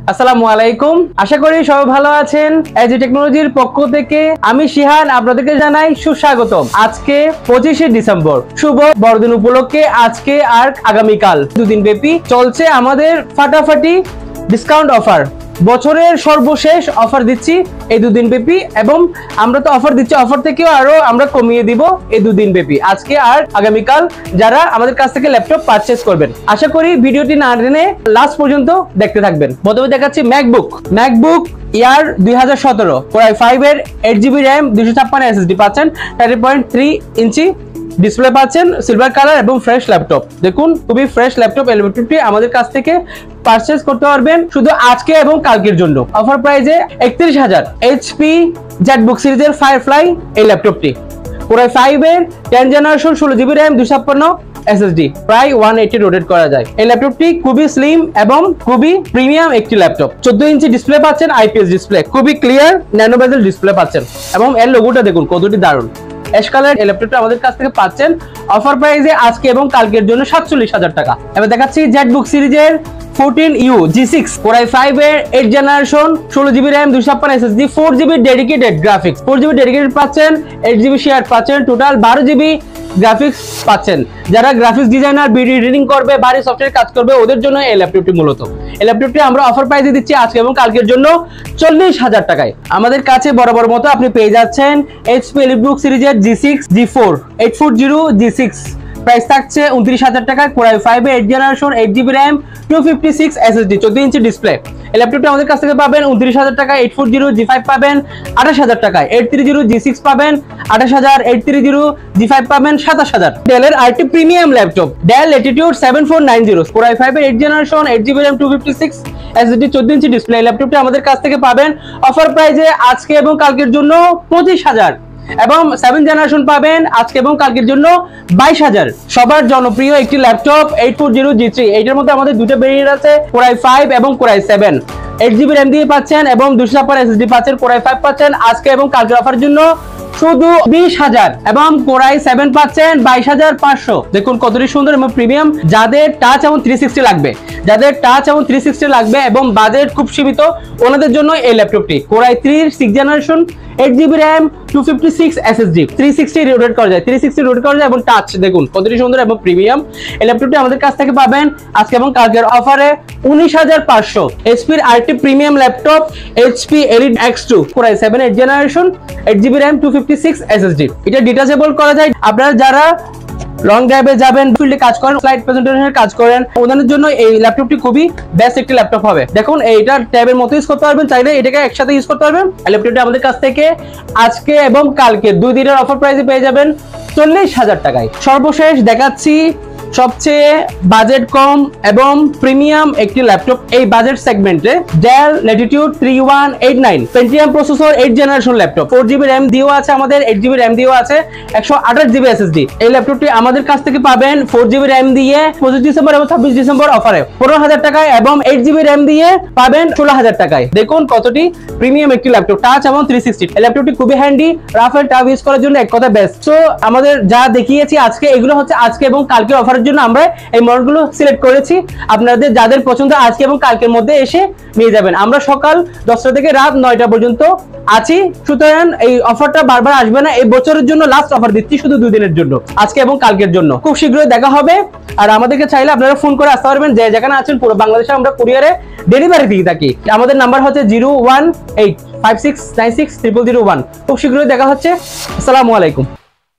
আসসালামু আলাইকুম। আশা করি সবাই ভালো আছেন। এজি টেকনোলজির পক্ষ থেকে আমি শিহান আপনাদেরকে জানাই সুস্বাগতম। আজকে 25শে ডিসেম্বর, শুভ বড়দিন উপলক্ষে আজকে আর আগামীকাল দুদিন ব্যাপী চলছে আমাদের ফাটাফাটি ডিসকাউন্ট অফার। বছরের সর্বশেষ অফার দিচ্ছি এই দুদিন ব্যাপী, এবং আমরা তো অফার দিচ্ছি, অফার থেকেও আরো আমরা কমিয়ে দিব এই দুদিন ব্যাপী, আজকে আর আগামীকাল যারা আমাদের কাছ থেকে ল্যাপটপ পারচেজ করবেন। আশা করি ভিডিওটি না টেনে লাস্ট পর্যন্ত দেখতে থাকবেন। প্রথমে দেখাচ্ছি ম্যাকবুক ইয়ার 2017 Core i5 এর 8GB RAM 256 SSD পাচ্ছেন, 13.3 ইঞ্চি ডিসপ্লে পাচ্ছেন, সিলভার কালার এবং ফ্রেশ ল্যাপটপ। দেখুন খুবই ফ্রেশ ল্যাপটপ। এই ল্যাপটপটি আমাদের কাছ থেকে পারচেজ করতে পারবেন শুধু আজকে এবং কালকের জন্য। অফার প্রাইসে 31,000 HP জেটবুক সিরিজের ফায়ারফ্লাই এই ল্যাপটপটি। Core i5 এর 10 জেনারেশন 16GB RAM 256 SSD, প্রায় 180 রোটেট করা যায়। এই ল্যাপটপটি খুবই স্লিম এবং খুবই প্রিমিয়াম একটি ল্যাপটপ। 14 ইঞ্চি ডিসপ্লে পাচ্ছেন, IPS ডিসপ্লে, খুবই ক্লিয়ার ন্যানো বেজেল ডিসপ্লে পাচ্ছেন, এবং এর লোগোটা দেখুন কতটি দারুণ। অ্যাশ কালার এই ল্যাপটপটা আমাদের কাছ থেকে পাচ্ছেন অফার প্রাইসে আজকে এবং কালকের জন্য 47,000 টাকা। এবার দেখাচ্ছি জেটবুক সিরিজের 14U G6 Core i5 এর 8 generation 16GB RAM 256 SSD 4GB dedicated graphics, 4GB dedicated পাচ্ছেন, 8GB শেয়ার পাচ্ছেন, টোটাল 12GB গ্রাফিক্স পাচ্ছেন। যারা গ্রাফিক্স ডিজাইনার, ভিডিও এডিটিং করবে, ভারী সফটওয়্যার কাজ করবে, ওদের জন্য এই ল্যাপটপটি মূলত। এই ল্যাপটপটি আমরা অফার প্রাইসে দিচ্ছি আজকে এবং কালকের জন্য 40,000 টাকায়। আমাদের কাছে বরাবর মতো আপনি পেয়ে যাচ্ছেন HP EliteBook সিরিজের G6 G4 840 G6, প্রাইস থাকছে 29,000 টাকা। Core i5 এর 8 generation 8GB RAM 256 SSD 14 inch display. এই ল্যাপটপটা আমাদের কাছ থেকে পাবেন 29,000 টাকা। 840 G5 পাবেন 28,000 টাকায়, 830 G6 পাবেন 28,000, 830 G5 পাবেন 27,000। ডেলের আরেকটি premium laptop Dell Latitude 7490 Core i5 এর 8 generation 8GB RAM 256 SSD 14 inch display. এই ল্যাপটপটা আমাদের কাছ থেকে পাবেন অফার প্রাইসে আজকে এবং কালকের জন্য 25,000, এবং 7 জেনারেশন পাবেন আজকে এবং কালকের জন্য 22,000। সবার জনপ্রিয় একটি ল্যাপটপ 840 G3, এইটার মধ্যে আমাদের দুটো ভেরিয়েন্ট আছে, Core i5 এবং Core i7। 8GB RAM দিয়ে পাচ্ছেন এবং 256 SSD পাচ্ছেন। Core i5 পাচ্ছেন আজকে এবং কালকের অফার জন্য শুধু 20,000, এবং Core i7 পাচ্ছেন 22,500। দেখুন কতটি সুন্দর এবং প্রিমিয়াম। যাদের টাচ এবং 360 লাগবে, এবং বাজেট খুব সীমিত, ওনাদের জন্য এই ল্যাপটপটি। Core i3 6 generation 8GB RAM 256 SSD 360 rotate করা যায়, এবং টাচ দেখুন কতটি সুন্দর এবং প্রিমিয়াম। এই ল্যাপটপটি আমাদের কাছ থেকে পাবেন আজকে এবং কালকের অফারে 19,500। HP এর আরেকটি premium laptop HP Elite X2 Core i7 8 generation 8GB RAM 256 SSD, এটা ডিটাচেবল করা যায়। আপনারা যারা লং ড্রাইভে যাবেন, ফিল্ডে কাজ করেন, স্লাইড প্রেজেন্টেশনের কাজ করেন, ওদের জন্য এই ল্যাপটপটি খুবই বেস্ট একটি ল্যাপটপ হবে। দেখুন এইটা ট্যাবের মতো ইউজ করতে পারবেন, চাইলে এটাকে একসাথে ইউজ করতে পারবেন। এই ল্যাপটপটি আমাদের কাছ থেকে আজকে এবং কালকে 2 দিনের অফার প্রাইসে পেয়ে যাবেন 40,000 টাকায়। সর্বশেষ দেখাচ্ছি সবচেয়ে বাজেট কম এবং প্রিমিয়াম একটি ল্যাপটপ এই বাজেট সেগমেন্টে, Dell Latitude 3189 Pentium processor 8 generation laptop, 4GB RAM দিয়েও আছে, আমাদের 8GB RAM দিয়েও আছে, 128GB SSD। এই ল্যাপটপটি আমাদের কাছ থেকে পাবেন 4GB RAM দিয়ে 25 ডিসেম্বর এবং 26 ডিসেম্বর অফারে 15,000 টাকায়, এবং 8GB RAM দিয়ে পাবেন 16,000 টাকায়। দেখুন কতটি প্রিমিয়াম একটি ল্যাপটপ, টাচ এবং 360। এই ল্যাপটপটি খুবই handy, rough and tough use করার জন্য এক কথা বেস্ট। সো আমাদের যা দেখিয়েছি আজকে, এগুলো হচ্ছে আজকে এবং কালকের অফার জন্য আমরা এই মডেলগুলো সিলেক্ট করেছি। আপনাদের যাদের পছন্দ আজকে এবং কালকের মধ্যে এসে নিয়ে যাবেন। আমরা সকাল 10টা থেকে রাত 9টা পর্যন্ত আছি, সুতরাং এই অফারটা বারবার আসবে না। এই বছরের জন্য লাস্ট অফার দিচ্ছি শুধু 2 দিনের জন্য, আজকে এবং কালকের জন্য। খুব শীঘ্রই দেখা হবে। আর আমাদেরকে চাইলে আপনারা ফোন করে আসতে পারবেন, যে যেখানে আছেন পুরো বাংলাদেশে আমরা কুরিয়ারে ডেলিভারি দিয়ে থাকি। আমাদের নাম্বার হচ্ছে 01856960001। খুব শীঘ্রই দেখা হচ্ছে। আসসালামু আলাইকুম।